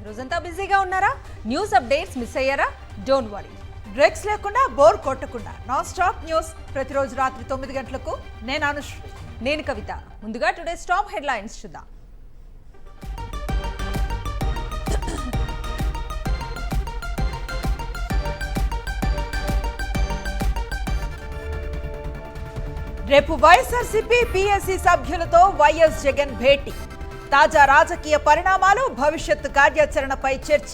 రోజంతా బిజీగా ఉన్నారా? న్యూస్ అప్డేట్స్ మిస్ అయ్యారా? డోంట్ వరీ, బ్రేక్స్ లేకుండా బోర్ కొట్టకుండా నాన్ స్టాప్ న్యూస్ ప్రతిరోజు రాత్రి 9 గంటలకు నేను అనుశ్రీ, నేను కవిత. ముందుగా టుడే టాప్ హెడ్లైన్స్ చూద్దాం. రేపు వైఎస్ఆర్సీపీ పీఎస్సీ సభ్యులతో వైఎస్ జగన్ భేటీ. తాజా రాజకీయ పరిణామాలు, భవిష్యత్తు కార్యాచరణపై చర్చ.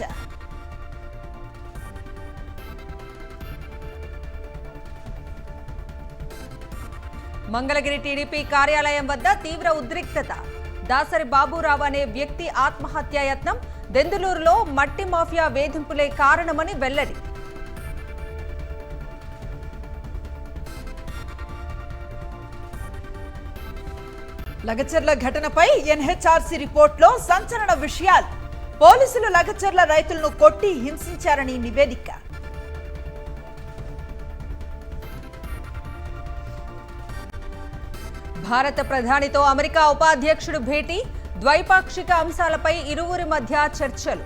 మంగళగిరి టీడీపీ కార్యాలయం వద్ద తీవ్ర ఉద్రిక్తత. దాసరి బాబురావు అనే వ్యక్తి ఆత్మహత్యాయత్నం. దెందులూరులో మట్టి మాఫియా వేధింపులే కారణమని వెల్లడి. లగచర్ల ఘటనపై ఎన్హెచ్ఆర్సీ రిపోర్టులో సంచలన విషయాలు. పోలీసులు లగచర్ల రైతులను కొట్టి హింసించారని నివేదిక. భారత ప్రధానితో అమెరికా ఉపాధ్యక్షుడు భేటీ. ద్వైపాక్షిక అంశాలపై ఇరువురి మధ్య చర్చలు.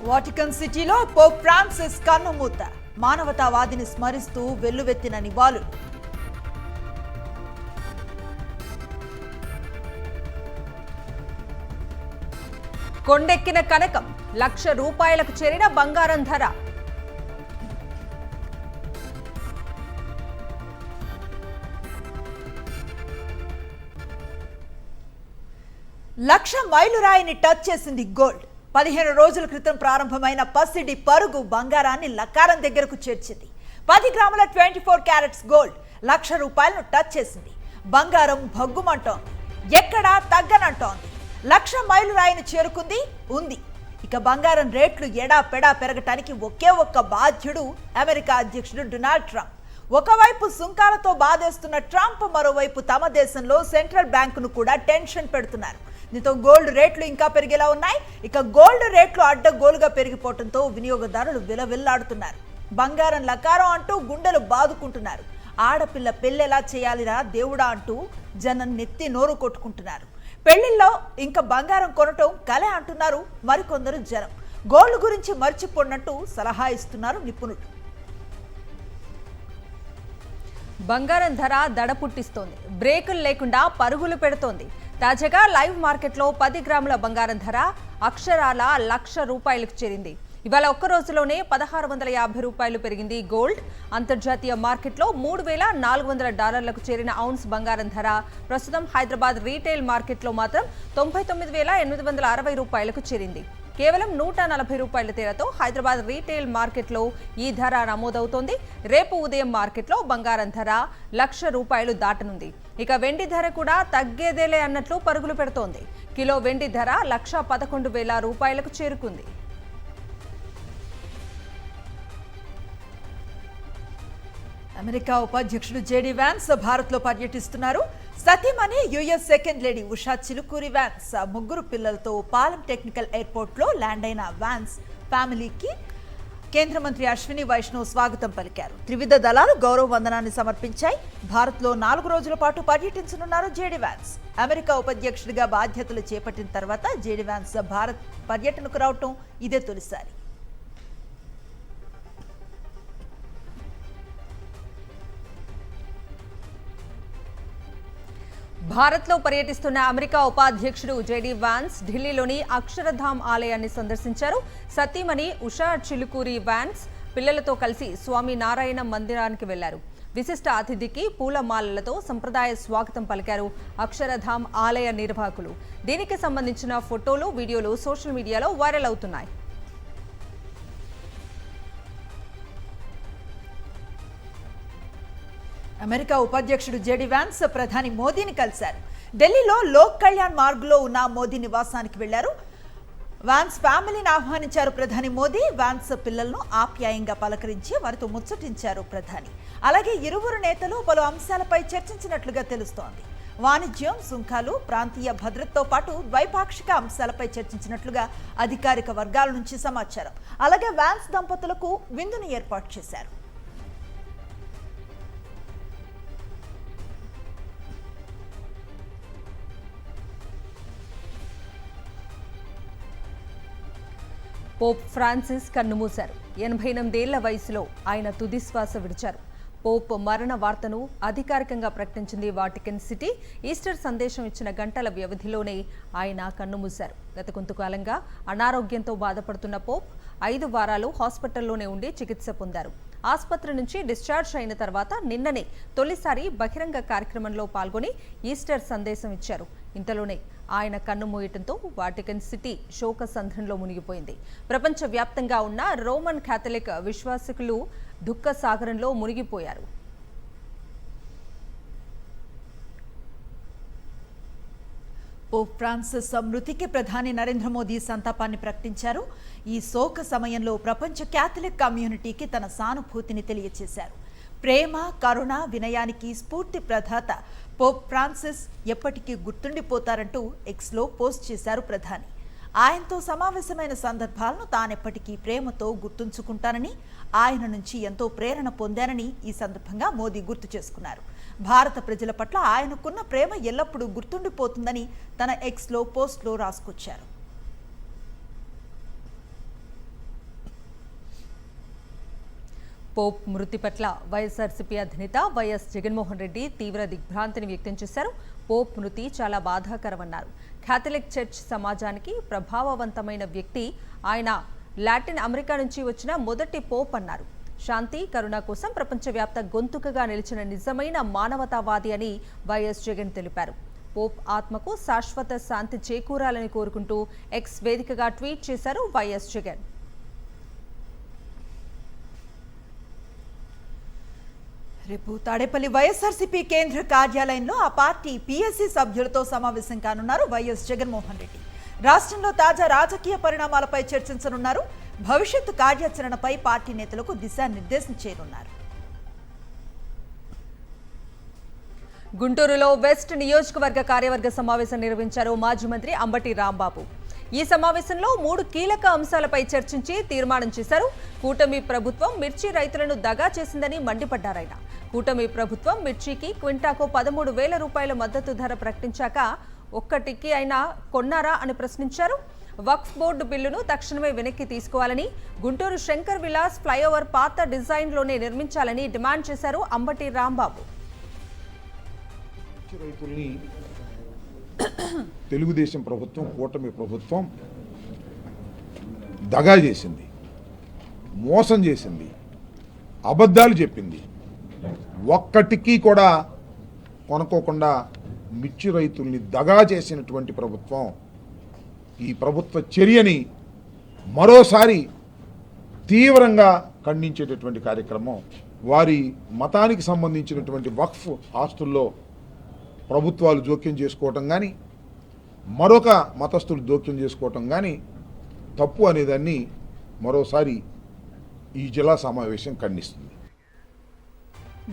వాటికన్ సిటీలో పోప్ ఫ్రాన్సిస్ కన్నుమూత. మానవతావాదిని స్మరిస్తూ వెల్లువెత్తిన నివాళులు. కొండెక్కిన కనకం. ₹1,00,000 చేరిన బంగారం ధర. లక్ష మైలురాయిని టచ్ చేసింది గోల్డ్. 15 రోజుల క్రితం ప్రారంభమైన పసిడి పరుగు బంగారాన్ని లక్కారం దగ్గరకు చేర్చింది. 10 గ్రాముల 24 క్యారెట్స్ గోల్డ్ ₹1,00,000 టచ్ చేసింది. బంగారం భగ్గుమంటోంది, ఎక్కడా తగ్గనంటోంది. 1,00,000 మైలురాయిని చేరుకుంది ఉంది. ఇక బంగారం రేట్లు ఎడాపెడా పెరగటానికి ఒకే ఒక్క బాధ్యుడు అమెరికా అధ్యక్షుడు డొనాల్డ్ ట్రంప్. ఒకవైపు సుంకాలతో బాధేస్తున్న ట్రంప్, మరోవైపు తమ దేశంలో సెంట్రల్ బ్యాంకును కూడా టెన్షన్ పెడుతున్నారు. దీంతో గోల్డ్ రేట్లు ఇంకా పెరిగేలా ఉన్నాయి. ఇక గోల్డ్ రేట్లు అడ్డగోలుగా పెరిగిపోవడంతో వినియోగదారులు విలవిల్లాడుతున్నారు. బంగారం లకారం అంటూ గుండెలు బాదుకుంటున్నారు. ఆడపిల్ల పెళ్ళెలా చేయాలిరా దేవుడా అంటూ జనం నెత్తి నోరు కొట్టుకుంటున్నారు. పెళ్లిల్లో ఇంకా బంగారం కొనటం కలే అంటున్నారు మరికొందరు జనం. గోల్డ్ గురించి మర్చిపోన్నట్టు సలహా ఇస్తున్నారు నిపుణులు. బంగారం ధర దడ పుట్టిస్తోంది. బ్రేకులు లేకుండా పరుగులు పెడుతోంది. తాజాగా లైవ్ మార్కెట్లో 10 గ్రాముల బంగారం ధర అక్షరాల ₹1,00,000 చేరింది. ఇవాళ ఒక్క రోజులోనే ₹1,650 పెరిగింది గోల్డ్. అంతర్జాతీయ మార్కెట్లో $3,400 చేరిన ఔన్స్ బంగారం ధర ప్రస్తుతం హైదరాబాద్ రీటైల్ మార్కెట్లో మాత్రం $99,860 చేరింది. కేవలం ₹140 తేడాతో హైదరాబాద్ రీటైల్ మార్కెట్లో ఈ ధర నమోదవుతోంది. రేపు ఉదయం మార్కెట్లో బంగారం ధర ₹1,00,000 దాటనుంది. ఇక వెండి ధర కూడా తగ్గేదేలే అన్నట్లు పరుగులు పెడుతోంది. కిలో వెండి ధర ₹111,000 చేరుకుంది. అమెరికా ఉపాధ్యక్షుడు జేడీ వ్యాన్స్ భారత్లో పర్యటిస్తున్నారు. సతీమణి US second lady Usha Chilukuri Vance 3 పిల్లలతో పాలెం టెక్నికల్ ఎయిర్పోర్ట్లో ల్యాండ్ అయిన వ్యాన్స్ ఫ్యామిలీకి కేంద్ర మంత్రి అశ్విని వైష్ణవ్ స్వాగతం పలికారు. త్రివిధ దళాలు గౌరవ వందనాన్ని సమర్పించాయి. భారత్లో 4 రోజుల పాటు పర్యటించనున్నారు జేడీ వ్యాన్స్. అమెరికా ఉపాధ్యక్షుడిగా బాధ్యతలు చేపట్టిన తర్వాత జేడీ వ్యాన్స్ భారత్ పర్యటనకు రావటం ఇదే తొలిసారి. భారత్లో పర్యటిస్తున్న అమెరికా ఉపాధ్యక్షుడు జేడీ వ్యాన్స్ ఢిల్లీలోని అక్షరధామ్ ఆలయాన్ని సందర్శించారు. సతీమణి ఉషా చిలుకూరి వ్యాన్స్ పిల్లలతో కలిసి స్వామి నారాయణ మందిరానికి వెళ్లారు. విశిష్ట అతిథికి పూలమాలలతో సంప్రదాయ స్వాగతం పలికారు అక్షరధామ్ ఆలయ నిర్వాహకులు. దీనికి సంబంధించిన ఫోటోలు, వీడియోలు సోషల్ మీడియాలో వైరల్ అవుతున్నాయి. అమెరికా ఉపాధ్యక్షుడు జేడీ వ్యాన్స్ ప్రధాని మోదీని కలిశారు. ఢిల్లీలో లోక్ కళ్యాణ్ మార్గ్లో ఉన్న మోదీ నివాసానికి వెళ్లారు. వ్యాన్స్ ఫ్యామిలీని ఆహ్వానించారు ప్రధాని మోదీ. వ్యాన్స్ పిల్లలను ఆప్యాయంగా పలకరించి వారితో ముచ్చటించారు ప్రధాని. అలాగే ఇరువురు నేతలు పలు అంశాలపై చర్చించినట్లుగా తెలుస్తోంది. వాణిజ్యం, సుంకాలు, ప్రాంతీయ భద్రతతో పాటు ద్వైపాక్షిక అంశాలపై చర్చించినట్లుగా అధికారిక వర్గాల నుంచి సమాచారం. అలాగే వ్యాన్స్ దంపతులకు విందును ఏర్పాటు చేశారు. పోప్ ఫ్రాన్సిస్ కన్నుమూశారు. 88 ఏళ్ల వయసులో ఆయన తుదిశ్వాస విడిచారు. పోప్ మరణ వార్తను అధికారికంగా ప్రకటించింది వాటికన్ సిటీ. ఈస్టర్ సందేశం ఇచ్చిన గంటల వ్యవధిలోనే ఆయన కన్నుమూశారు. గత కొంతకాలంగా అనారోగ్యంతో బాధపడుతున్న పోప్ 5 వారాలు హాస్పిటల్లోనే ఉండి చికిత్స పొందారు. ఆసుపత్రి నుంచి డిశ్చార్జ్ అయిన తర్వాత నిన్ననే తొలిసారి బహిరంగ కార్యక్రమంలో పాల్గొని ఈస్టర్ సందేశం ఇచ్చారు. ఇంతలోనే ఆయన కన్నుమూయటంతో వాటికన్ సిటీ శోక సంద్రంలో మునిగిపోయింది. ప్రపంచవ్యాప్తంగా ఉన్న రోమన్ క్యాథలిక్ విశ్వాసికులు దుఃఖ సాగరంలో మునిగిపోయారు. పోప్ ఫ్రాన్సిస్ మృతికి ప్రధాని నరేంద్ర మోదీ సంతాపాన్ని ప్రకటించారు. ఈ శోక సమయంలో ప్రపంచ క్యాథలిక్ కమ్యూనిటీకి తన సానుభూతిని తెలియజేశారు. ప్రేమ, కరుణ, వినయానికి స్ఫూర్తి ప్రదాత పోప్ ఫ్రాన్సిస్ ఎప్పటికీ గుర్తుండిపోతారంటూ ఎక్స్లో పోస్ట్ చేశారు ప్రధాని. ఆయనతో సమావేశమైన సందర్భాలను తానెప్పటికీ ప్రేమతో గుర్తుంచుకుంటానని, ఆయన నుంచి ఎంతో ప్రేరణ పొందానని ఈ సందర్భంగా మోదీ గుర్తు చేసుకున్నారు. భారత ప్రజల పట్ల ఆయనకున్న ప్రేమ ఎల్లప్పుడూ గుర్తుండిపోతుందని తన ఎక్స్లో పోస్ట్లో రాసుకొచ్చారు. పోప్ మృతి పట్ల వైఎస్ఆర్సీపీ అధినేత వైఎస్ జగన్మోహన్ రెడ్డి తీవ్ర దిగ్భ్రాంతిని వ్యక్తం చేశారు. పోప్ మృతి చాలా బాధాకరమన్నారు. క్యాథలిక్ చర్చ్ సమాజానికి ప్రభావవంతమైన వ్యక్తి ఆయన. లాటిన్ అమెరికా నుంచి వచ్చిన మొదటి పోప్ అన్నారు. శాంతి, కరుణ కోసం ప్రపంచవ్యాప్త గొంతుకగా నిలిచిన నిజమైన మానవతావాది అని వైఎస్ జగన్ తెలిపారు. పోప్ ఆత్మకు శాశ్వత శాంతి చేకూరాలని కోరుకుంటూ ఎక్స్ వేదికగా ట్వీట్ చేశారు వైఎస్ జగన్. రేపు తాడేపల్లి వైఎస్ఆర్సీపీ కేంద్ర కార్యాలయంలో ఆ పార్టీ పీఎస్సీ సభ్యులతో సమావేశం కానున్నారు వైఎస్ జగన్మోహన్ రెడ్డి. రాష్ట్రంలో తాజా రాజకీయ పరిణామాలపై చర్చించనున్నారు. భవిష్యత్తు కార్యాచరణపై పార్టీ నేతలకు దిశానిర్దేశం చేయనున్నారు. గుంటూరులో వెస్ట్ నియోజకవర్గ కార్యవర్గ సమావేశం నిర్వహించారు మాజీ మంత్రి అంబటి రాంబాబు. ఈ సమావేశంలో 3 కీలక అంశాలపై చర్చించి తీర్మానం చేశారు. కూటమి ప్రభుత్వం మిర్చి రైతులను దగా చేసిందని మండిపడ్డారాయన. కూటమి ప్రభుత్వం మిర్చికి క్వింటాకు 13,000 రూపాయల మద్దతు ధర ప్రకటించాక ఒక్కటికి అయినా కొన్నారా అని ప్రశ్నించారు. వక్ఫ్ బోర్డు బిల్లును తక్షణమే వెనక్కి తీసుకోవాలని, గుంటూరు శంకర్ విలాస్ ఫ్లైఓవర్ పాత డిజైన్లోనే నిర్మించాలని డిమాండ్ చేశారు అంబటి రాంబాబు. రైతుల్ని తెలుగుదేశం ప్రభుత్వం, కూటమి ప్రభుత్వం దగా చేసింది, మోసం చేసింది, అబద్ధాలు చెప్పింది. ఒక్కటికి కూడా కొనుక్కోకుండా మిర్చి రైతుల్ని దగా చేసినటువంటి ప్రభుత్వం. ఈ ప్రభుత్వ చర్యని మరోసారి తీవ్రంగా ఖండించేటటువంటి కార్యక్రమం. వారి మతానికి సంబంధించినటువంటి వక్ఫ్ ఆస్తుల్లో ప్రభుత్వాలు జోక్యం చేసుకోవటం కానీ, మరొక మతస్థులు జోక్యం చేసుకోవటం కానీ తప్పు అనేదాన్ని మరోసారి ఈ జిల్లా సమావేశం ఖండిస్తుంది.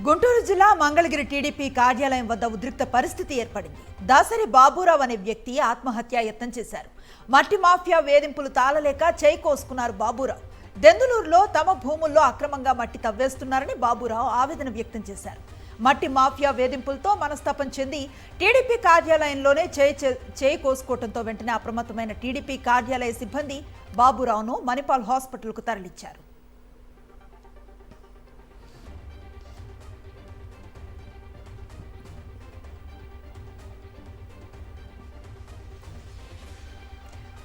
గుంటూరు జిల్లా మంగళగిరి టీడీపీ కార్యాలయం వద్ద ఉద్రిక్త పరిస్థితి ఏర్పడింది. దాసరి బాబురావు అనే వ్యక్తి ఆత్మహత్యా యత్నం చేశారు. మట్టి మాఫియా వేధింపులు తాళలేక చేయి కోసుకున్నారు బాబురావు. దెందులూరులో తమ భూముల్లో అక్రమంగా మట్టి తవ్వేస్తున్నారని బాబురావు ఆవేదన వ్యక్తం చేశారు. మట్టి మాఫియా వేధింపులతో మనస్తాపం చెంది టీడీపీ కార్యాలయంలోనే చేయి కోసుకోవడంతో వెంటనే అప్రమత్తమైన టీడీపీ కార్యాలయ సిబ్బంది బాబురావును మణిపాల్ హాస్పిటల్కు తరలించారు.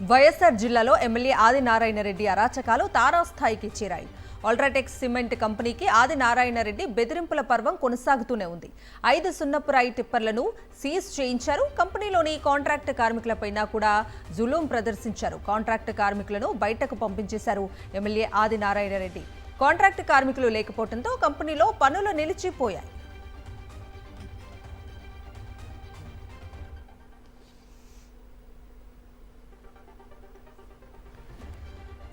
వైఎస్ఆర్ జిల్లాలో ఎమ్మెల్యే ఆదినారాయణ రెడ్డి అరాచకాలు తారాస్థాయికి చేరాయి. అల్ట్రాటెక్ సిమెంట్ కంపెనీకి ఆదినారాయణ రెడ్డి బెదిరింపుల పర్వం కొనసాగుతూనే ఉంది. 5 సున్నపు రాయి టిప్పర్లను సీజ్ చేయించారు. కంపెనీలోని కాంట్రాక్ట్ కార్మికులపైన కూడా జులుం ప్రదర్శించారు. కాంట్రాక్ట్ కార్మికులను బయటకు పంపించేశారు ఎమ్మెల్యే ఆదినారాయణ రెడ్డి. కాంట్రాక్ట్ కార్మికులు లేకపోవడంతో కంపెనీలో పనులు నిలిచిపోయాయి.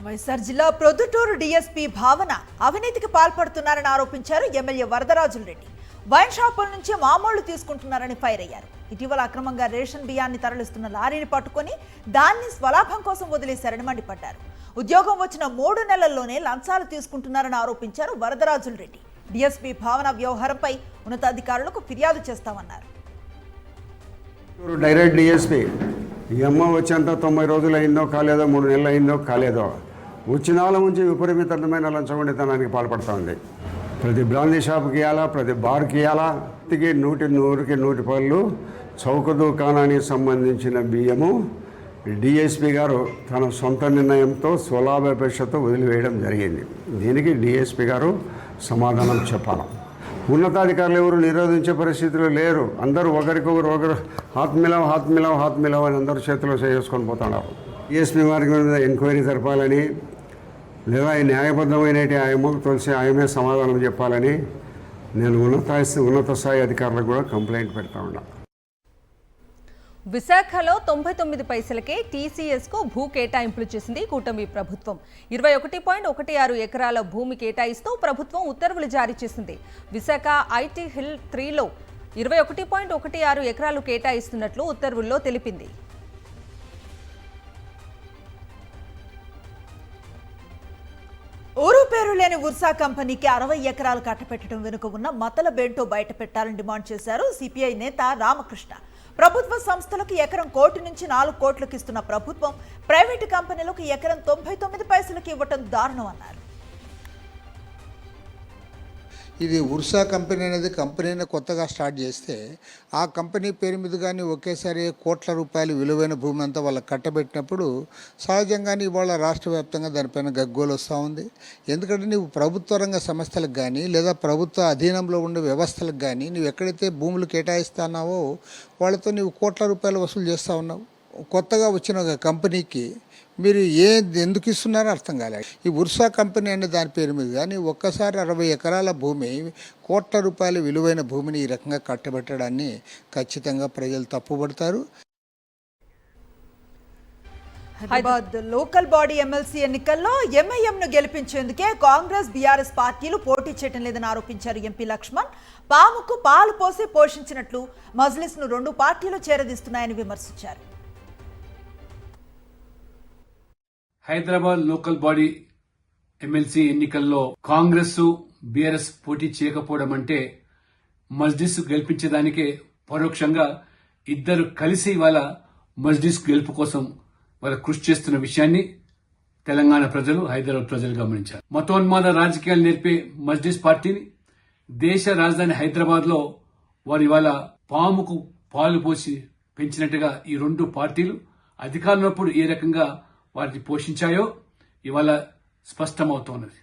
వైఎస్ఆర్ జిల్లా ప్రొద్దుటూరు డీఎస్పీ భావన అవినీతికి పాల్పడుతున్నారని ఆరోపించారు ఎమ్మెల్యే వరదరాజుల రెడ్డి. వైన్ షాపుల నుంచి మామూళ్లు తీసుకుంటున్నారని ఫైర్ అయ్యారు. ఇటీవల అక్రమంగా రేషన్ బియ్యాన్ని తరలిస్తున్న లారీని పట్టుకొని దాన్ని స్వలాభం కోసం వదిలేశారని మండిపడ్డారు. ఉద్యోగం వచ్చిన 3 నెలల్లోనే లంచాలు తీసుకుంటున్నారని ఆరోపించారు వరదరాజుల రెడ్డి. డీఎస్పీ భావన వ్యవహారంపై ఉన్నతాధికారులకు ఫిర్యాదు చేస్తామన్నారు. డైరెక్ట్ డిఎస్పీ ఈ అమ్మ వచ్చేంత 90 రోజులు అయిందో కాలేదో, 3 నెలలు అయిందో కాలేదో, ఉచ్చినాల నుంచి విపరీతమైన లంచగొండితనానికి పాల్పడుతూ ఉంది. ప్రతి బ్రాందీ షాప్కి ఇవ్వాలా, ప్రతి బార్కి ఇవ్వాలా. 100% చౌక దుకాణానికి సంబంధించిన బియ్యము డిఎస్పీ గారు తన సొంత నిర్ణయంతో స్వలాభాపేక్షతో వదిలివేయడం జరిగింది. దీనికి డిఎస్పీ గారు సమాధానం చెప్పాలి. ఉన్నతాధికారులు ఎవరు నిరోధించే పరిస్థితిలో లేరు. అందరూ ఒకరు హాత్ మిలావ్ అని అందరూ చేతిలో చేసుకొని పోతున్నారు. డిఎస్పీ గారి మీద ఎంక్వైరీ జరపాలని, లేదా న్యాయబద్ధమైన ఆయమ్మకు తెలిసి ఆయమే సమాధానం చెప్పాలని నేను ఉన్నత స్థాయి అధికారులకు కూడా కంప్లైంట్ పెడతా ఉన్నా. విశాఖలో 99 పైసలకే టీసీఎస్కు భూ కేటాయింపులు చేసింది కూటమి ప్రభుత్వం. 21.16 ఎకరాల భూమి కేటాయిస్తూ ప్రభుత్వం ఉత్తర్వులు జారీ చేసింది. విశాఖ ఐటీ హిల్ 3లో 21.16 ఎకరాలు కేటాయిస్తున్నట్లు ఉత్తర్వుల్లో తెలిపింది. ఊరు పేరు లేని ఉర్సా కంపెనీకి 60 ఎకరాలు కట్టపెట్టడం వెనుక ఉన్న మతల బేంటో బయట పెట్టాలని డిమాండ్ చేశారు సిపిఐ నేత రామకృష్ణ. ప్రభుత్వ సంస్థలకు ఎకరం 1 కోటి నుంచి 4 కోట్లకు ఇస్తున్న ప్రభుత్వం ప్రైవేటు కంపెనీలకు ఎకరం 99 పైసలకు ఇవ్వటం దారుణం అన్నారు. ఇది ఉర్సా కంపెనీ అనేది కంపెనీని కొత్తగా స్టార్ట్ చేస్తే ఆ కంపెనీ పేరు మీద కానీ ఒకేసారి కోట్ల రూపాయలు విలువైన భూమి అంతా వాళ్ళకి కట్టబెట్టినప్పుడు సహజంగానే ఇవాళ రాష్ట్ర వ్యాప్తంగా దానిపైన గగ్గోలు వస్తూ ఉంది. ఎందుకంటే నువ్వు ప్రభుత్వ రంగ సంస్థలకు కానీ లేదా ప్రభుత్వ అధీనంలో ఉండే వ్యవస్థలకు కానీ నువ్వు ఎక్కడైతే భూములు కేటాయిస్తున్నావో వాళ్ళతో నువ్వు కోట్ల రూపాయలు వసూలు చేస్తూ ఉన్నావు. కొత్తగా వచ్చిన ఒక కంపెనీకి మీరు ఎందుకు ఇస్తున్నారో అర్థం కాలేదు. ఈ ఉర్సా కంపెనీ అనే దాని పేరు మీద కానీ ఒక్కసారి 60 ఎకరాల భూమి, కోట్ల రూపాయల విలువైన భూమిని ఈ రకంగా కట్టబెట్టడాన్ని ఖచ్చితంగా ప్రజలు తప్పుపడతారు. హైదరాబాద్ లోకల్ బాడీ ఎమ్మెల్సీ ఎన్నికల్లో ఎంఐఎంను గెలిపించేందుకే కాంగ్రెస్ బీఆర్ఎస్ పార్టీలు పోటీ చేయడం లేదని ఆరోపించారు ఎంపీ లక్ష్మణ్. పాముకు పాలు పోసి పోషించినట్లు మజ్లిస్ను 2 పార్టీలు చేరదీస్తున్నాయని విమర్శించారు. హైదరాబాద్ లోకల్ బాడీ ఎమ్మెల్సీ ఎన్నికల్లో కాంగ్రెస్ బీఆర్ఎస్ పోటీ చేయకపోవడం అంటే మజ్లిస్ గెలిపించేదానికే పరోక్షంగా ఇద్దరు కలిసి వాళ్ళ మజ్లిస్ గెలుపు కోసం వాళ్ళ కృషి చేస్తున్న విషయాన్ని తెలంగాణ ప్రజలు, హైదరాబాద్ ప్రజలు గమనించారు. మతోన్మాద రాజకీయాలు నేర్పే మజ్లిస్ పార్టీని దేశ రాజధాని హైదరాబాద్ లో వారు ఇవాళ పాముకు పాలు పోసి పెంచినట్టుగా ఈ 2 పార్టీలు అధికారంలోప్పుడు ఏ రకంగా వాటిని పోషించాయో ఇవాళ స్పష్టమవుతోన్నది.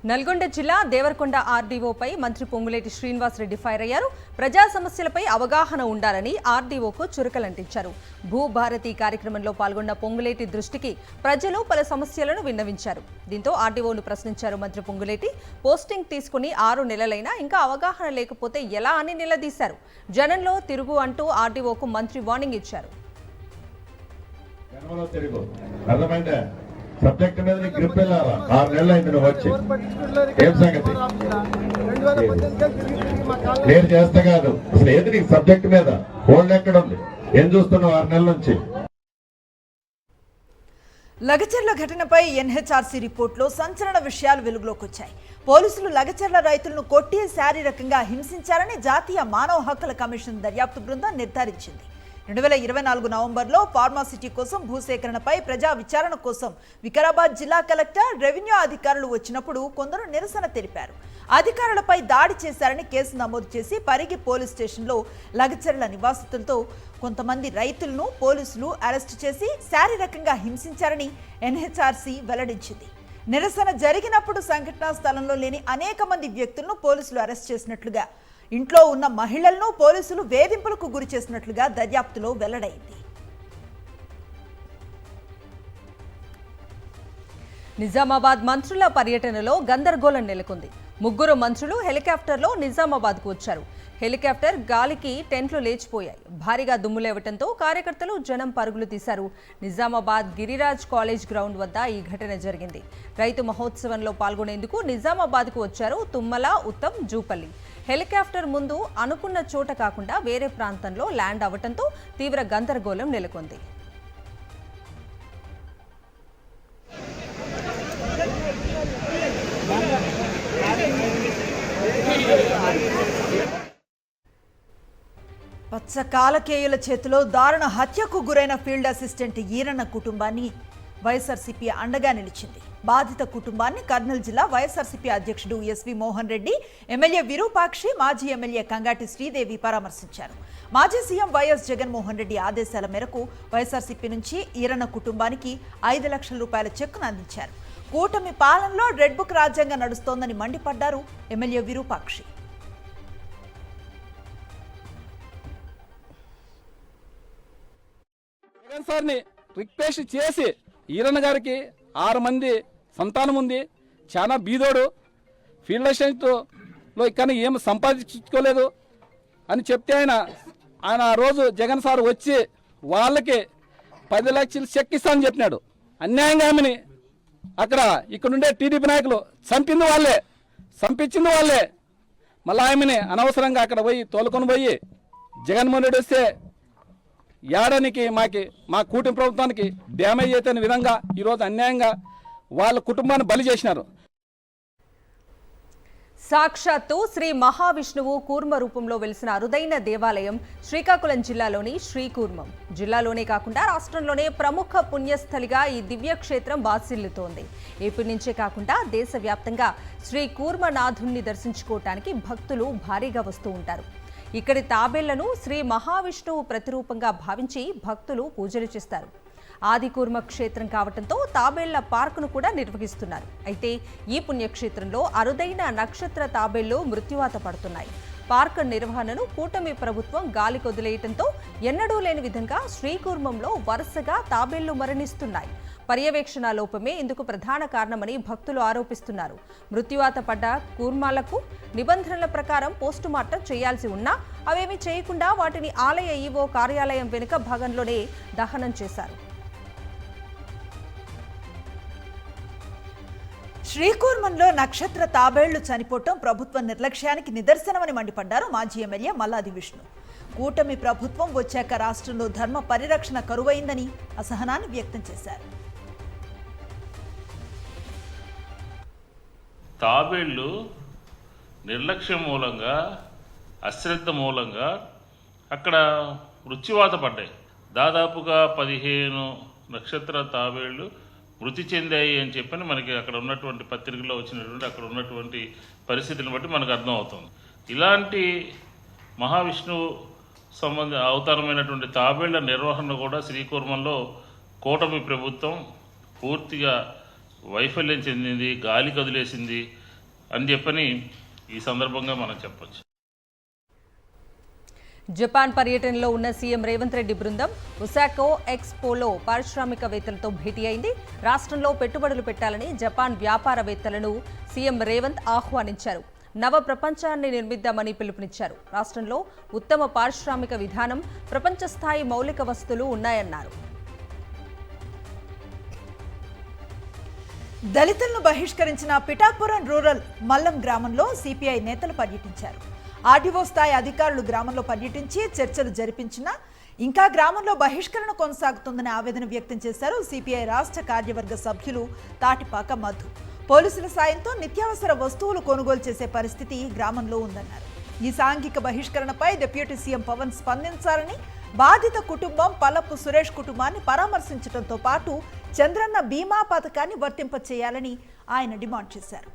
నల్గొండ జిల్లా దేవరకొండ ఆర్డీఓపై మంత్రి పొంగులేటి శ్రీనివాసరెడ్డి ఫైర్ అయ్యారు. ప్రజా సమస్యలపై అవగాహన ఉండాలని ఆర్డీఓకు చురకలంటించారు. భూభారతి కార్యక్రమంలో పాల్గొన్న పొంగులేటి దృష్టికి ప్రజలు పలు సమస్యలను విన్నవించారు. దీంతో ఆర్డీఓను ప్రశ్నించారు మంత్రి పొంగులేటి. పోస్టింగ్ తీసుకుని 6 నెలలైనా ఇంకా అవగాహన లేకపోతే ఎలా అని నిలదీశారు. జనంలో తిరుగు అంటూ ఆర్డీఓకు మంత్రి వార్నింగ్ ఇచ్చారు. సబ్జెక్ట్ మీద గ్రిప్ వెళ్ళాలా? 6 నెలలు అయింది నువ్వు వచ్చి. ఏం సంగతి క్లియర్ చేస్తే కాదు అసలు ఏది నీకు సబ్జెక్ట్ మీద హోల్డ్ ఎక్కడ ఉంది? ఏం చూస్తున్నావు 6 నెలల నుంచి? లగచర్ల ఘటనపై ఎన్హెచ్ఆర్సీ రిపోర్టులో సంచలన విషయాలు వెలుగులోకి వచ్చాయి. పోలీసులు లగచర్ల రైతులను కొట్టి శారీరకంగా హింసించారని జాతీయ మానవ హక్కుల కమిషన్ దర్యాప్తు బృందం నిర్ధారించింది. 2024 నవంబర్లో ఫార్మాసిటీ కోసం భూసేకరణపై ప్రజా విచారణ కోసం వికారాబాద్ జిల్లా కలెక్టర్, రెవెన్యూ అధికారులు వచ్చినప్పుడు కొందరు నిరసన తెలిపారు. అధికారులపై దాడి చేశారని కేసు నమోదు చేసి పరిగి పోలీస్ స్టేషన్లో లగచర్ల నివాసితులతో కొంతమంది రైతులను పోలీసులు అరెస్టు చేసి శారీరకంగా హింసించారని ఎన్హెచ్ఆర్సీ వెల్లడించింది. నిరసన జరిగినప్పుడు సంఘటనా స్థలంలో లేని అనేక మంది వ్యక్తులను పోలీసులు అరెస్ట్ చేసినట్లుగా, ఇంట్లో ఉన్న మహిళలను పోలీసులు వేధింపులకు గురి చేసినట్లుగా దర్యాప్తులో వెల్లడైంది. నిజామాబాద్ మంత్రుల పర్యటనలో గందరగోళం నెలకొంది. 3 మంత్రులు హెలికాప్టర్లో నిజామాబాద్కు వచ్చారు. హెలికాప్టర్ గాలికి టెంట్లు లేచిపోయాయి. భారీగా దుమ్ము లేవటంతో కార్యకర్తలు, జనం పరుగులు తీశారు. నిజామాబాద్ గిరిరాజ్ కాలేజ్ గ్రౌండ్ వద్ద ఈ ఘటన జరిగింది. రైతు మహోత్సవంలో పాల్గొనేందుకు నిజామాబాద్కు వచ్చారు తుమ్మల, ఉత్తమ్, జూపల్లి. హెలికాప్టర్ ముందు అనుకున్న చోట కాకుండా వేరే ప్రాంతంలో ల్యాండ్ అవ్వటంతో తీవ్ర గందరగోళం నెలకొంది. పచ్చ కాలకేయుల చేతిలో దారుణ హత్యకు గురైన ఫీల్డ్ అసిస్టెంట్ ఈరన్న కుటుంబాన్ని వైఎస్ఆర్సీపీ అండగా నిలిచింది. బాధిత కుటుంబాన్ని కర్నూలు జిల్లా వైఎస్ఆర్సీపీ అధ్యక్షుడు ఎస్వి మోహన్ రెడ్డి, ఎమ్మెల్యే విరూపాక్షి, మాజీ ఎమ్మెల్యే కంగాటి శ్రీదేవి పరామర్శించారు. మాజీ సీఎం వైఎస్ జగన్మోహన్ రెడ్డి ఆదేశాల మేరకు వైఎస్ఆర్సీపీ నుంచి ఈరన్న కుటుంబానికి 5 లక్షల రూపాయల చెక్కును అందించారు. కూటమి పాలనలో రెడ్ బుక్ రాజ్యాంగం నడుస్తోందని మండిపడ్డారు ఎమ్మెల్యే విరూపాక్షి. జగన్ సార్ని రిక్వెస్ట్ చేసి ఈరన్న గారికి 6 మంది సంతానం ఉంది, చాలా బీదోడు, ఫీల్డ్ అసిస్టెంట్లో కానీ ఏం సంపాదించుకోలేదు అని చెప్తే ఆయన ఆ రోజు జగన్ సార్ వచ్చి వాళ్ళకి 10 లక్షలు చెక్ ఇస్తానని చెప్పినాడు. అన్యాయంగా ఆమెని ఇక్కడ నుండే టీడీపీ నాయకులు చంపింది వాళ్ళే, చంపించింది వాళ్ళే. మళ్ళీ ఆమెని అనవసరంగా అక్కడ పోయి తోలుకొని పోయి జగన్మోహన్ రెడ్డి వస్తే ఏడానికి మా కూటమి ప్రభుత్వానికి డ్యామేజ్ అయిన విధంగా ఈరోజు అన్యాయంగా వాళ్ళ కుటుంబాన్ని బలి చేసినారు. సాక్షాత్తు శ్రీ మహావిష్ణువు కూర్మ రూపంలో వెలిసిన అరుదైన దేవాలయం శ్రీకాకుళం జిల్లాలోని శ్రీకూర్మం. జిల్లాలోనే కాకుండా రాష్ట్రంలోనే ప్రముఖ పుణ్యస్థలిగా ఈ దివ్యక్షేత్రం బాసిల్లుతోంది. ఏపీ నుంచే కాకుండా దేశవ్యాప్తంగా శ్రీ కూర్మనాథుణ్ణి దర్శించుకోవటానికి భక్తులు భారీగా వస్తూ ఉంటారు. ఇక్కడి తాబేళ్లను శ్రీ మహావిష్ణువు ప్రతిరూపంగా భావించి భక్తులు పూజలు చేస్తారు. ఆదికూర్మ క్షేత్రం కావటంతో తాబేళ్ల పార్కును కూడా నిర్వహిస్తున్నారు. అయితే ఈ పుణ్యక్షేత్రంలో అరుదైన నక్షత్ర తాబేళ్లు మృత్యువాత పడుతున్నాయి. పార్క్ నిర్వహణను కూటమి ప్రభుత్వం గాలికొదిలేయటంతో ఎన్నడూ లేని విధంగా శ్రీకూర్మంలో వరుసగా తాబేళ్లు మరణిస్తున్నాయి. పర్యవేక్షణ లోపమే ఇందుకు ప్రధాన కారణమని భక్తులు ఆరోపిస్తున్నారు. మృత్యువాత పడ్డ కూర్మాలకు నిబంధనల ప్రకారం పోస్టుమార్టం చేయాల్సి ఉన్నా అవేమీ చేయకుండా వాటిని ఆలయ ఈవో కార్యాలయం వెనుక భాగంలోనే దహనం చేశారు. శ్రీకూర్మంలో నక్షత్ర తాబేళ్లు చనిపోవటం ప్రభుత్వ నిర్లక్ష్యానికి నిదర్శనమని మండిపడ్డారు మాజీ ఎమ్మెల్యే మల్లాది విష్ణు. కూటమి ప్రభుత్వం వచ్చాక రాష్ట్రంలో ధర్మ పరిరక్షణ కరువైందని అసహనాన్ని వ్యక్తం చేశారు. తాబేళ్లు నిర్లక్ష్యం మూలంగా, అశ్రద్ధ మూలంగా అక్కడ మృత్యువాత పడ్డాయి. దాదాపుగా 15 నక్షత్ర తాబేళ్లు మృతి చెందాయి అని చెప్పని మనకి అక్కడ ఉన్నటువంటి పత్రికల్లో వచ్చినటువంటి అక్కడ ఉన్నటువంటి పరిస్థితిని బట్టి మనకు అర్థమవుతుంది. ఇలాంటి మహావిష్ణువు అవతారమైనటువంటి తాబేళ్ల నిర్వహణ కూడా శ్రీకూర్మంలో కూటమి ప్రభుత్వం పూర్తిగా వైఫల్యం చెందింది, గాలి కదిలేసింది అని చెప్పని ఈ సందర్భంగా మనం చెప్పొచ్చు. జపాన్ పర్యటనలో ఉన్న సీఎం రేవంత్ రెడ్డి బృందం ఒసాకా ఎక్స్పోలో పారిశ్రామికవేత్తలతో భేటీ అయింది. రాష్ట్రంలో పెట్టుబడులు పెట్టాలని జపాన్ వ్యాపారవేత్తలను సీఎం రేవంత్ ఆహ్వానించారు. నవ ప్రపంచాన్ని నిర్మిద్దామని పిలుపునిచ్చారు. రాష్ట్రంలో ఉత్తమ పారిశ్రామిక విధానం, ప్రపంచ స్థాయి మౌలిక వసతులు ఉన్నాయన్నారు. దళితులను బహిష్కరించిన పిఠాపురం రూరల్ మల్లం గ్రామంలో సిపిఐ నేతలు పర్యటించారు. ఆర్డీఓ స్థాయి అధికారులు గ్రామంలో పర్యటించి చర్చలు జరిపించినా ఇంకా గ్రామంలో బహిష్కరణ కొనసాగుతుందని ఆవేదన వ్యక్తం చేశారు సిపిఐ రాష్ట్ర కార్యవర్గ సభ్యులు తాటిపాక మధు. పోలీసుల సాయంతో నిత్యావసర వస్తువులు కొనుగోలు చేసే పరిస్థితి గ్రామంలో ఉందన్నారు. ఈ సాంఘిక బహిష్కరణపై డిప్యూటీ సీఎం పవన్ స్పందించాలని, బాధిత కుటుంబం పల్లపు సురేష్ కుటుంబాన్ని పరామర్శించడంతో పాటు చంద్రన్న బీమా పథకాన్ని వర్తింపచేయాలని ఆయన డిమాండ్ చేశారు.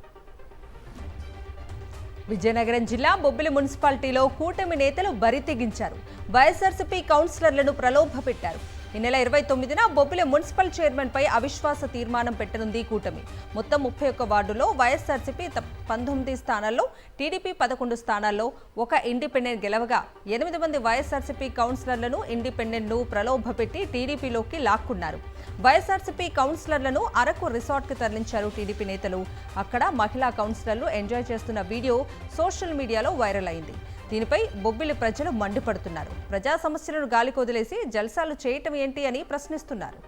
విజయనగరం జిల్లా బొబ్బిలి మున్సిపాలిటీలో కూటమి నేతలు బరి తెగించారు. వైఎస్ఆర్సీపీ కౌన్సిలర్లను ప్రలోభపెట్టారు. ఈ నెల 29న బొబ్బిలి మున్సిపల్ చైర్మన్ పై అవిశ్వాస తీర్మానం పెట్టనుంది కూటమి. మొత్తం 31 వార్డులో వైఎస్ఆర్సీపీ 19 స్థానాల్లో, టీడీపీ 11 స్థానాల్లో ఒక ఇండిపెండెంట్ గెలవగా 8 మంది వైఎస్ఆర్సీపీ కౌన్సిలర్లను ఇండిపెండెంట్ను ప్రలోభపెట్టి టీడీపీలోకి లాక్కున్నారు. వైఎస్ఆర్సీపీ కౌన్సిలర్లను అరకు రిసార్ట్కి తరలించారు టీడీపీ నేతలు. అక్కడ మహిళా కౌన్సిలర్లు ఎంజాయ్ చేస్తున్న వీడియో సోషల్ మీడియాలో వైరల్ అయింది. దీనిపై బొబ్బిలి ప్రజలు మండిపడుతున్నారు. ప్రజా సమస్యలను గాలికొదిలేసి జల్సాలు చేయటం ఏంటి అని ప్రశ్నిస్తున్నారు.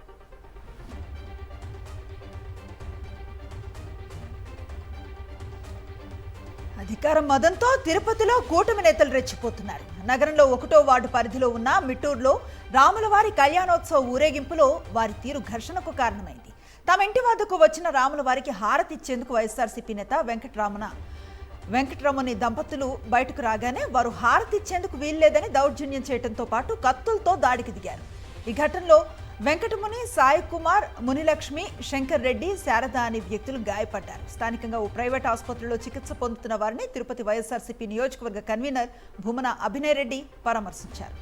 అధికారం మదంతో తిరుపతిలో కూటమి నేతలు రెచ్చిపోతున్నారు. నగరంలో 1వ వార్డు పరిధిలో ఉన్న మిట్టూరులో రాములవారి కళ్యాణోత్సవ ఊరేగింపులో వారి తీరు ఘర్షణకు కారణమైంది. తమ ఇంటి వద్దకు వచ్చిన రాములవారికి హారతి ఇచ్చేందుకు వైఎస్ఆర్సీపీ నేత వెంకటరమణి దంపతులు బయటకు రాగానే వారు హారతి ఇచ్చేందుకు వీల్లేదని దౌర్జన్యం చేయడంతో పాటు కత్తులతో దాడికి దిగారు. ఈ ఘటనలో వెంకటముని, సాయి కుమార్, మునిలక్ష్మి, శంకర్ రెడ్డి, శారద అనే వ్యక్తులు గాయపడ్డారు. స్థానికంగా ఓ ప్రైవేట్ ఆసుపత్రిలో చికిత్స పొందుతున్న వారిని తిరుపతి వైఎస్ఆర్సీపీ నియోజకవర్గ కన్వీనర్ భూమన అభినయ్ రెడ్డి పరామర్శించారు.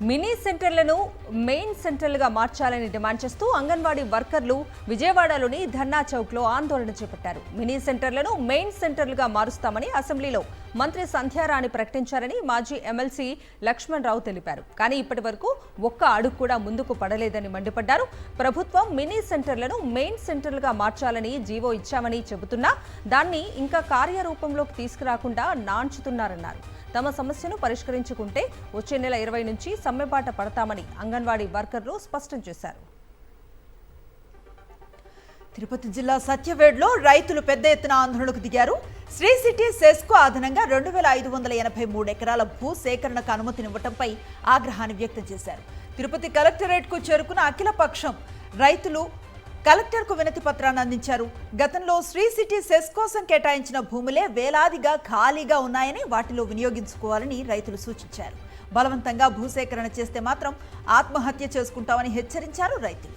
మినీ సెంటర్లను మెయిన్ సెంటర్లుగా మార్చాలని డిమాండ్ చేస్తూ అంగన్వాడీ వర్కర్లు విజయవాడలోని ధర్నా చౌక్లో ఆందోళన చేపట్టారు. మినీ సెంటర్లను మెయిన్ సెంటర్లుగా మారుస్తామని అసెంబ్లీలో మంత్రి సంధ్యారాణి ప్రకటించారని మాజీ ఎమ్మెల్సీ లక్ష్మణ్ రావు తెలిపారు. కానీ ఇప్పటి వరకు ఒక్క అడుగు కూడా ముందుకు పడలేదని మండిపడ్డారు. ప్రభుత్వం మినీ సెంటర్లను మెయిన్ సెంటర్లుగా మార్చాలని జీవో ఇచ్చామని చెబుతున్నా దాన్ని ఇంకా కార్యరూపంలోకి తీసుకురాకుండా నాంచుతున్నారన్నారు. తమ సమస్యను పరిష్కరించుకుంటే వచ్చే నెల 20 నుంచి సమ్మెబాట పడతామని అంగన్వాడీ వర్కర్లు స్పష్టం చేశారు. తిరుపతి జిల్లా సత్యవేడ్లో రైతులు పెద్ద ఎత్తున ఆందోళనకు దిగారు. శ్రీ సిటీ సెస్కు అదనంగా 2583 ఎకరాల భూ సేకరణకు అనుమతినివ్వడంపై ఆగ్రహాన్ని వ్యక్తం చేశారు. తిరుపతి కలెక్టరేట్కు చేరుకున్న అఖిలపక్షం రైతులు కలెక్టర్కు వినతి పత్రాన్ని అందించారు. గతంలో శ్రీ సిటీ సెస్ కోసం కేటాయించిన భూములే వేలాదిగా ఖాళీగా ఉన్నాయని వాటిలో వినియోగించుకోవాలని రైతులు సూచించారు. బలవంతంగా భూసేకరణ చేస్తే మాత్రం ఆత్మహత్య చేసుకుంటామని హెచ్చరించారు రైతులు.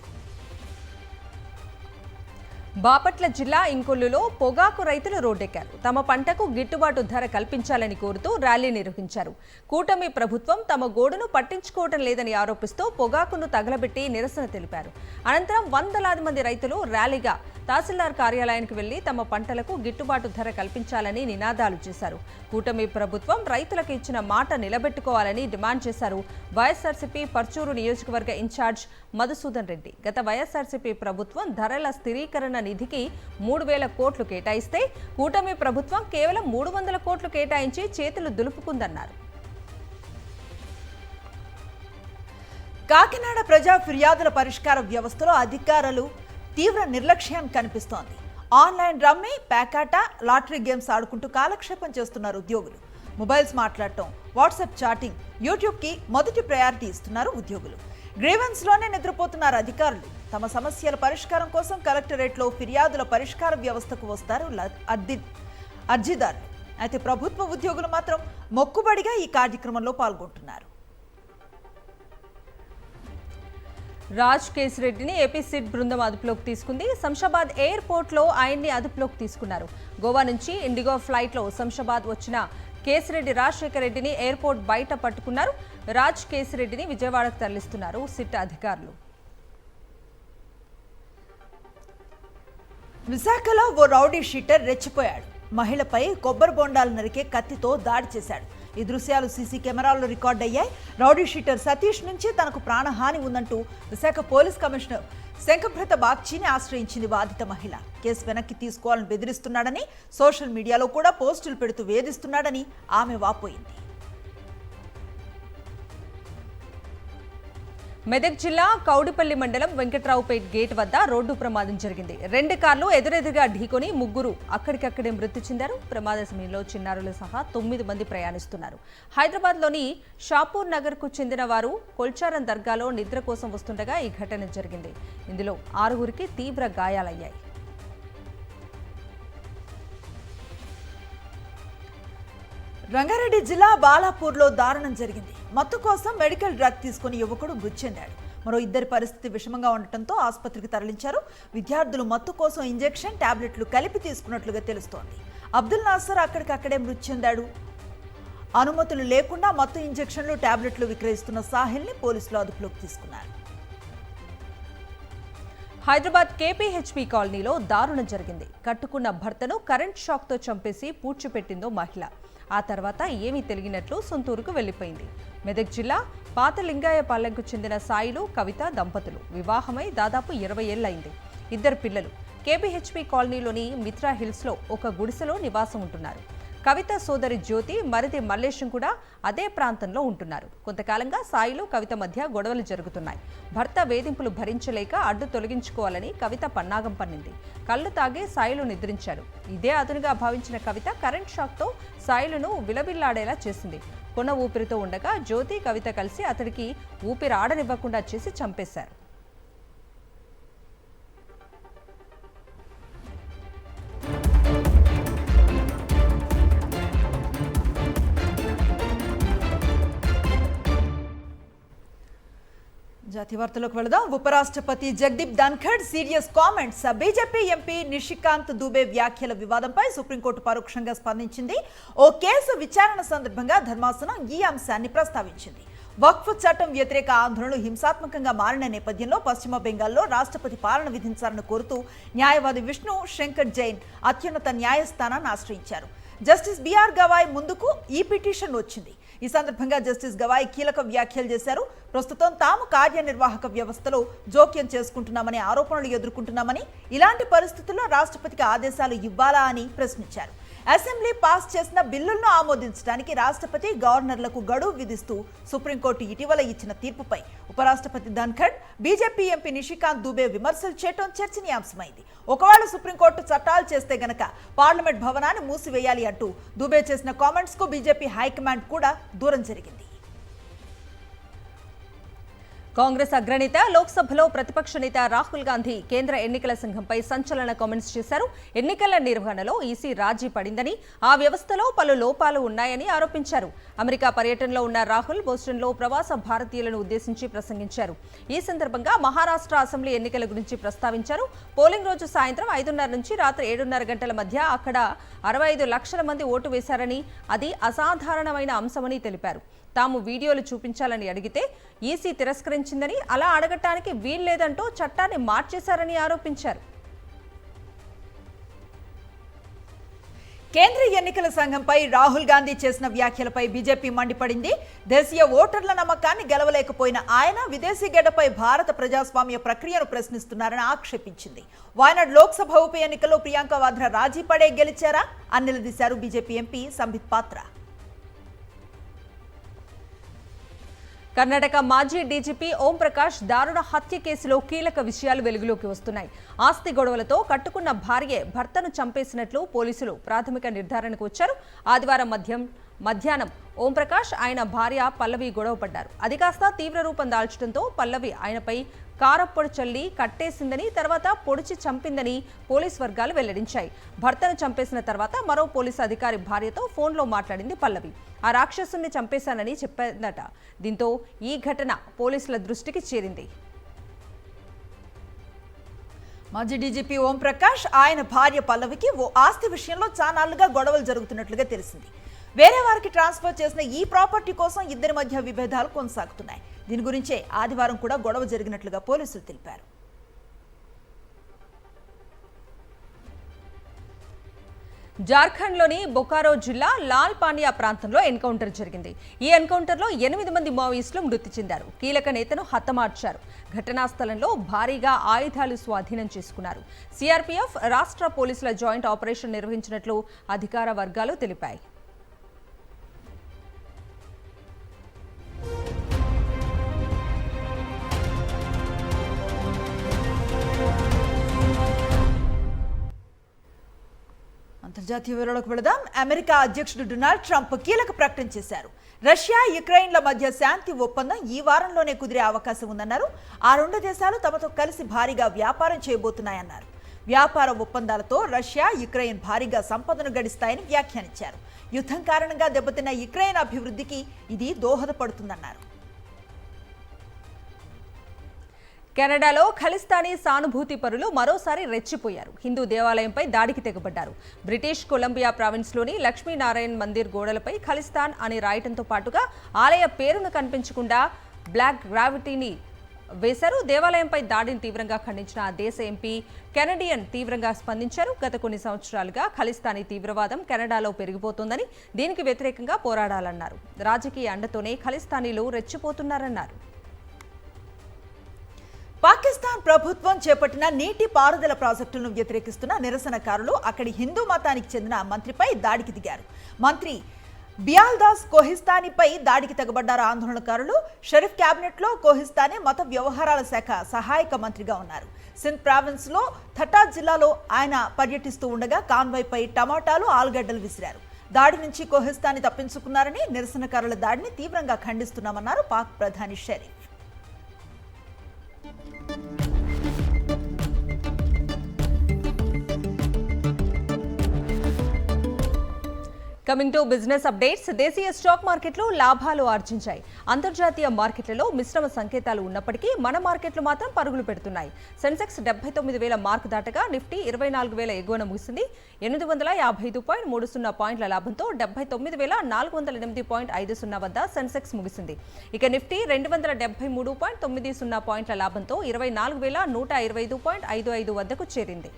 బాపట్ల జిల్లా ఇంకొల్లులో పొగాకు రైతులు రోడ్డెక్కారు. తమ పంటకు గిట్టుబాటు ధర కల్పించాలని కోరుతూ ర్యాలీ నిర్వహించారు. కూటమి ప్రభుత్వం తమ గోడును పట్టించుకోవడం లేదని ఆరోపిస్తూ పొగాకును తగలబెట్టి నిరసన తెలిపారు. అనంతరం వందలాది మంది రైతులు ర్యాలీగా తహసీల్దార్ కార్యాలయానికి వెళ్లి తమ పంటలకు గిట్టుబాటు ధర కల్పించాలని నినాదాలు చేశారు. కూటమి ప్రభుత్వం రైతులకు ఇచ్చిన మాట నిలబెట్టుకోవాలని డిమాండ్ చేశారు. వైఎస్ఆర్సీపీ పర్చూరు నియోజకవర్గ ఇన్ఛార్జ్ మధుసూదన్ రెడ్డి గత వైఎస్ఆర్సీపీ ప్రభుత్వం ధరల స్థిరీకరణ నిధికి 3000 కోట్లు కేటాయిస్తే కూటమి ప్రభుత్వం కేవలం 300 కోట్లు కేటాయించి చేతులు దులుపుకుందన్నారు. కాకినాడ ప్రజా ఫిర్యాదుల పరిష్కార వ్యవస్థలో అధికారులు తీవ్ర నిర్లక్ష్యం కనిపిస్తోంది. ఆన్లైన్ రమ్మీ, ప్యాకాట, లాటరీ గేమ్స్ ఆడుకుంటూ కాలక్షేపం చేస్తున్నారు ఉద్యోగులు. మొబైల్స్ మాట్లాడటం, వాట్సాప్ చాటింగ్, యూట్యూబ్కి మొదటి ప్రయారిటీ ఇస్తున్నారు ఉద్యోగులు. గ్రీవెన్స్లోనే నిద్రపోతున్నారు అధికారులు. తమ సమస్యల పరిష్కారం కోసం కలెక్టరేట్లో ఫిర్యాదుల పరిష్కార వ్యవస్థకు వస్తారు అర్జీదారులు. అయితే ప్రభుత్వ ఉద్యోగులు మాత్రం మొక్కుబడిగా ఈ కార్యక్రమంలో పాల్గొంటున్నారు. రాజ్ కేసిరెడ్డిని ఏపీ సిట్ బృందం అదుపులోకి తీసుకుంది. శంషాబాద్ ఎయిర్పోర్ట్లో ఆయన్ని అదుపులోకి తీసుకున్నారు. గోవా నుంచి ఇండిగో ఫ్లైట్లో శంషాబాద్ వచ్చిన కేసిరెడ్డి రాజశేఖర్ రెడ్డిని ఎయిర్పోర్ట్ బయట పట్టుకున్నారు. రాజ్ కేసిరెడ్డిని విజయవాడకు తరలిస్తున్నారు సిట్ అధికారులు. విశాఖలో ఓ రౌడీ షీటర్ రెచ్చిపోయాడు. మహిళపై కొబ్బరి బొండాలు నరికే కత్తితో దాడి చేశాడు. ఈ దృశ్యాలు సీసీ కెమెరాల్లో రికార్డ్ అయ్యాయి. రౌడీ షీటర్ సతీష్ నుంచి తనకు ప్రాణహాని ఉందంటూ విశాఖ పోలీస్ కమిషనర్ శంఖభృత బాగ్చీని ఆశ్రయించింది బాధిత మహిళ. కేసు వెనక్కి తీసుకోవాలని బెదిరిస్తున్నాడని, సోషల్ మీడియాలో కూడా పోస్టులు పెడుతూ వేధిస్తున్నాడని ఆమె వాపోయింది. మెదక్ జిల్లా కౌడిపల్లి మండలం వెంకట్రావుపేట్ గేట్ వద్ద రోడ్డు ప్రమాదం జరిగింది. 2 కార్లు ఎదురెదురుగా ఢీకొని ముగ్గురు అక్కడికక్కడే మృతి చెందారు. ప్రమాద సమయంలో చిన్నారులు సహా 9 మంది ప్రయాణిస్తున్నారు. హైదరాబాద్లోని షాపూర్ నగర్కు చెందిన వారు కొల్చారం దర్గాలో నిద్ర కోసం వస్తుండగా ఈ ఘటన జరిగింది. ఇందులో 6గురికి తీవ్ర గాయాలయ్యాయి. రంగారెడ్డి జిల్లా బాలాపూర్లో దారుణం జరిగింది. మత్తు కోసం మెడికల్ డ్రగ్ తీసుకుని యువకుడు మృతి చెందాడు. మరో 2 పరిస్థితి విషమంగా ఉండటంతో ఆసుపత్రికి తరలించారు. విద్యార్థులు మత్తు కోసం ఇంజెక్షన్, టాబ్లెట్లు కలిపి తీసుకున్నట్లుగా తెలుస్తోంది. అబ్దుల్ నాసర్ అక్కడికక్కడే మృతి చెందాడు. అనుమతులు లేకుండా మత్తు ఇంజెక్షన్లు, టాబ్లెట్లు విక్రయిస్తున్న సాహిల్ని పోలీసులు అదుపులోకి తీసుకున్నారు. హైదరాబాద్ కేపీహెచ్పీ కాలనీలో దారుణం జరిగింది. కట్టుకున్న భర్తను కరెంట్ షాక్తో చంపేసి పూడ్చిపెట్టిందో మహిళ. ఆ తర్వాత ఏమీ తెలియనట్లు సొంతూరుకు వెళ్లిపోయింది. మెదక్ జిల్లా పాత లింగాయపాలెంకు చెందిన సాయిలు, కవిత దంపతులు వివాహమై దాదాపు 20 ఏళ్లైంది. 2 పిల్లలు. కేపీహెచ్పీ కాలనీలోని మిత్రా హిల్స్లో ఒక గుడిసెలో నివాసం ఉంటున్నారు. కవిత సోదరి జ్యోతి, మరిది మల్లేశం కూడా అదే ప్రాంతంలో ఉంటున్నారు. కొంతకాలంగా సాయిలు, కవిత మధ్య గొడవలు జరుగుతున్నాయి. భర్త వేధింపులు భరించలేక అడ్డు తొలగించుకోవాలని కవిత పన్నాగం పన్నింది. కళ్ళు తాగే సాయిలు నిద్రించాడు. ఇదే అదునుగా భావించిన కవిత కరెంట్ షాక్తో సాయిలను విలవిల్లాడేలా చేసింది. కొన ఊపిరితో ఉండగా జ్యోతి, కవిత కలిసి అతడికి ఊపిరి ఆడనివ్వకుండా చేసి చంపేశారు. జాతీయ వార్తలకు వెళదాం. ఉపరాష్ట్రపతి Jagdeep Dhankhar serious comments. BJP MP Nishikant Dubey వ్యాఖ్యల వివాదంపై సుప్రీంకోర్టు పరోక్షంగా స్పందించింది. ఓ కేసు విచారణ సందర్భంగా ధర్మాసనం ఈ అంశాన్ని ప్రస్తావించింది. వక్ఫ్ చట్టం వ్యతిరేక ఆందోళనలు హింసాత్మకంగా మారిన నేపథ్యంలో పశ్చిమ బెంగాల్లో రాష్ట్రపతి పాలన విధించాలని కోరుతూ న్యాయవాది విష్ణు శంకర్ జైన్ అత్యున్నత న్యాయస్థానాన్ని ఆశ్రయించారు. జస్టిస్ బిఆర్ గవాయ్ ముందుకు ఈ పిటిషన్ వచ్చింది. ఈ సందర్భంగా జస్టిస్ గవాయ్ కీలక వ్యాఖ్యలు చేశారు. ప్రస్తుతం తాము కార్యనిర్వాహక వ్యవస్థలో జోక్యం చేసుకుంటున్నామని ఆరోపణలు ఎదుర్కొంటున్నామని, ఇలాంటి పరిస్థితుల్లో రాష్ట్రపతికి ఆదేశాలు ఇవ్వాలా అని ప్రశ్నించారు. అసెంబ్లీ పాస్ చేసిన బిల్లులను ఆమోదించడానికి రాష్ట్రపతి గవర్నర్లకు గడువు విధిస్తూ సుప్రీంకోర్టు ఇటీవల ఇచ్చిన తీర్పుపై ఉపరాష్ట్రపతి ధన్ఖడ్, బీజేపీ ఎంపీ నిషికాంత్ దుబే విమర్శలు చేయడం చర్చనీయాంశమైంది. ఒకవేళ సుప్రీంకోర్టు చట్టాలు చేస్తే గనక పార్లమెంట్ భవనాన్ని మూసివేయాలి అంటూ దుబే చేసిన కామెంట్స్ కు బీజేపీ హైకమాండ్ కూడా దూరం జరిగింది. కాంగ్రెస్ అగ్రనేత లోక్సభలో ప్రతిపక్ష నేత రాహుల్ గాంధీ కేంద్ర ఎన్నికల సంఘంపై సంచలన కామెంట్స్ చేశారు. ఎన్నికల నిర్వహణలో ఈసీ రాజీ పడిందని, ఆ వ్యవస్థలో పలు లోపాలు ఉన్నాయని ఆరోపించారు. అమెరికా పర్యటనలో ఉన్న రాహుల్ బోస్టన్లో ప్రవాస భారతీయులను ఉద్దేశించి ప్రసంగించారు. ఈ సందర్భంగా మహారాష్ట్ర అసెంబ్లీ ఎన్నికల గురించి ప్రస్తావించారు. పోలింగ్ రోజు సాయంత్రం 5:30 నుంచి రాత్రి 7:30 గంటల మధ్య అక్కడ 65 లక్షల మంది ఓటు వేశారని, అది అసాధారణమైన అంశమని తెలిపారు. తాము వీడియోలు చూపించాలని అడిగితే ఈసీ తిరస్కరించిందని, అలా అడగటానికి వీల్లేదంటూ చట్టాన్ని మార్చేశారని ఆరోపించారు. కేంద్ర ఎన్నికల సంఘంపై రాహుల్ గాంధీ చేసిన వ్యాఖ్యలపై బీజేపీ మండిపడింది. దేశీయ ఓటర్ల నమ్మకాన్ని గెలవలేకపోయిన ఆయన విదేశీ గడ్డపై భారత ప్రజాస్వామ్య ప్రక్రియను ప్రశ్నిస్తున్నారని ఆక్షేపించింది. వాయనాడ్ లోక్సభ ఉప ఎన్నికల్లో ప్రియాంక వాద్రా రాజీ పడే గెలిచారా అని నిలదీశారు బీజేపీ ఎంపీ సంబిత్ పాత్ర. కర్ణాటక మాజీ డీజీపీ ఓం ప్రకాష్ దారుణ హత్య కేసులో కీలక విషయాలు వెలుగులోకి వస్తున్నాయి. ఆస్తి గొడవలతో కట్టుకున్న భార్యే భర్తను చంపేసినట్లు పోలీసులు ప్రాథమిక నిర్ధారణకు వచ్చారు. ఆదివారం మధ్యాహ్నం ఓం ప్రకాష్ ఆయన భార్య పల్లవి గొడవ పడ్డారు. అది కాస్త తీవ్ర రూపం దాల్చడంతో పల్లవి ఆయనపై కారప్పొడి చల్లి కట్టేసిందని, తర్వాత పొడిచి చంపిందని పోలీస్ వర్గాలు వెల్లడించాయి. భర్తను చంపేసిన తర్వాత మరో పోలీసు అధికారి భార్యతో ఫోన్లో మాట్లాడింది పల్లవి. ఆ రాక్షసుని చంపేశానని చెప్పిందట. దీంతో ఈ ఘటన పోలీసుల దృష్టికి చేరింది. మాజీ డీజీపీ ఓం ప్రకాష్ ఆయన భార్య పల్లవికి ఓ ఆస్తి విషయంలో చానాళ్లుగా గొడవలు జరుగుతున్నట్లుగా తెలిసింది. వేరే వారికి ట్రాన్స్ఫర్ చేసిన ఈ ప్రాపర్టీ కోసం ఇద్దరి మధ్య విభేదాలు కొనసాగుతున్నాయి. దీని గురించే ఆదివారం కూడా గొడవ జరిగినట్లుగా పోలీసులు తెలిపారు. జార్ఖండ్లోని బొకారో జిల్లా లాల్ పానియా ప్రాంతంలో ఎన్కౌంటర్ జరిగింది. ఈ ఎన్కౌంటర్లో 8 మంది మావోయిస్టులు మృతి చెందారు. కీలక నేతను హతమార్చారు. ఘటనా స్థలంలో భారీగా ఆయుధాలు స్వాధీనం చేసుకున్నారు. సిఆర్పీఎఫ్, రాష్ట్ర పోలీసుల జాయింట్ ఆపరేషన్ నిర్వహించినట్లు అధికార వర్గాలు తెలిపాయి. అంతర్జాతీయ వివరాలకు వెళదాం. అమెరికా అధ్యక్షుడు డొనాల్డ్ ట్రంప్ కీలక ప్రకటన చేశారు. రష్యా, యుక్రెయిన్ల మధ్య శాంతి ఒప్పందం ఈ వారంలోనే కుదిరే అవకాశం ఉందన్నారు. ఆ రెండు దేశాలు తమతో కలిసి భారీగా వ్యాపారం చేయబోతున్నాయన్నారు. వ్యాపార ఒప్పందాలతో రష్యా, యుక్రెయిన్ భారీగా సంపదను గడిస్తాయని వ్యాఖ్యానించారు. యుద్ధం కారణంగా దెబ్బతిన్న యుక్రెయిన్ అభివృద్ధికి ఇది దోహదపడుతుందన్నారు. కెనడాలో ఖలిస్తానీ సానుభూతి పరులు మరోసారి రెచ్చిపోయారు. హిందూ దేవాలయంపై దాడికి తెగబడ్డారు. బ్రిటిష్ కొలంబియా ప్రావిన్స్లోని లక్ష్మీనారాయణ్ మందిర్ గోడలపై ఖలిస్తాన్ అని రాయటంతో పాటుగా ఆలయ పేరును కనిపించకుండా బ్లాక్ గ్రావిటీని వేశారు. దేవాలయంపై దాడిని తీవ్రంగా ఖండించిన ఆ దేశ ఎంపీ కెనడియన్ తీవ్రంగా స్పందించారు. గత కొన్ని సంవత్సరాలుగా ఖలిస్తానీ తీవ్రవాదం కెనడాలో పెరిగిపోతోందని, దీనికి వ్యతిరేకంగా పోరాడాలన్నారు. రాజకీయ అండతోనే ఖలిస్తానీలు రెచ్చిపోతున్నారన్నారు. పాకిస్తాన్ ప్రభుత్వం చేపట్టిన నీటి పారుదల ప్రాజెక్టులను వ్యతిరేకిస్తున్న నిరసనకారులు అక్కడి హిందూ మతానికి చెందిన మంత్రిపై దాడికి దిగారు. మంత్రి బియాల్దాస్ కోహిస్తానీపై దాడికి తెగబడ్డారు ఆందోళనకారులు. షరీఫ్ క్యాబినెట్లో కోహిస్తానీ మత వ్యవహారాల శాఖ సహాయక మంత్రిగా ఉన్నారు. సింధ్ ప్రావిన్స్ లో థటా జిల్లాలో ఆయన పర్యటిస్తూ ఉండగా కాన్వాయ్పై టమాటాలు, ఆలుగడ్డలు విసిరారు. దాడి నుంచి కోహిస్తానీ తప్పించుకున్నారని, నిరసనకారుల దాడిని తీవ్రంగా ఖండిస్తున్నామన్నారు పాక్ ప్రధాని Sharif. Coming to business updates. దేశీయ స్టాక్ మార్కెట్లు లాభాలు ఆర్జించాయి. అంతర్జాతీయ మార్కెట్లలో మిశ్రమ సంకేతాలు ఉన్నప్పటికీ మన మార్కెట్లు మాత్రం పరుగులు పెడుతున్నాయి. సెన్సెక్స్ 79,000 మార్కు దాటగా నిఫ్టీ 24,000 ఎగువన ముగిసింది. 855.30 పాయింట్ల లాభంతో 79,408.50 వద్ద సెన్సెక్స్ ముగిసింది. ఇక నిఫ్టీ 273.90 పాయింట్ల లాభంతో 24,125.55 వద్దకు చేరింది.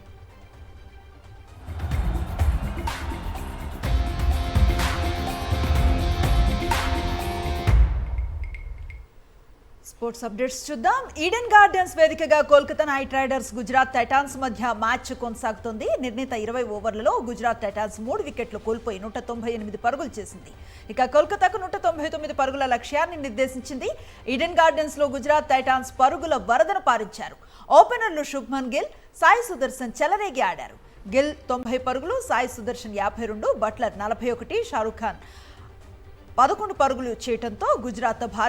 స్పోర్ట్స్ అప్డేట్స్ చూద్దాం. ఈడెన్ గార్డెన్స్ వేదికగా Kolkata night riders Gujarat Titans మధ్య మ్యాచ్ కొనసాగుతోంది. నిర్ణీత 20 ఓవర్లలో గుజరాత్ టైటాన్స్ 3 వికెట్లు కోల్పోయి 198 పరుగులు చేసింది. ఇక కోల్కతాకు 199 పరుగుల లక్ష్యాన్ని నిర్దేశించింది. ఈడెన్ గార్డెన్స్ లో గుజరాత్ టైటాన్స్ పరుగుల వరదను పారించారు. ఓపెనర్లు శుభ్మన్ గిల్, సాయి సుదర్శన్ చెలరేగి ఆడారు. గిల్ 90 పరుగులు, సాయి సుదర్శన్ 52, బట్లర్ 41, షారుఖ్ ఖాన్ 11 పరుగులు చేయడంతో గుజరాత్ భారీ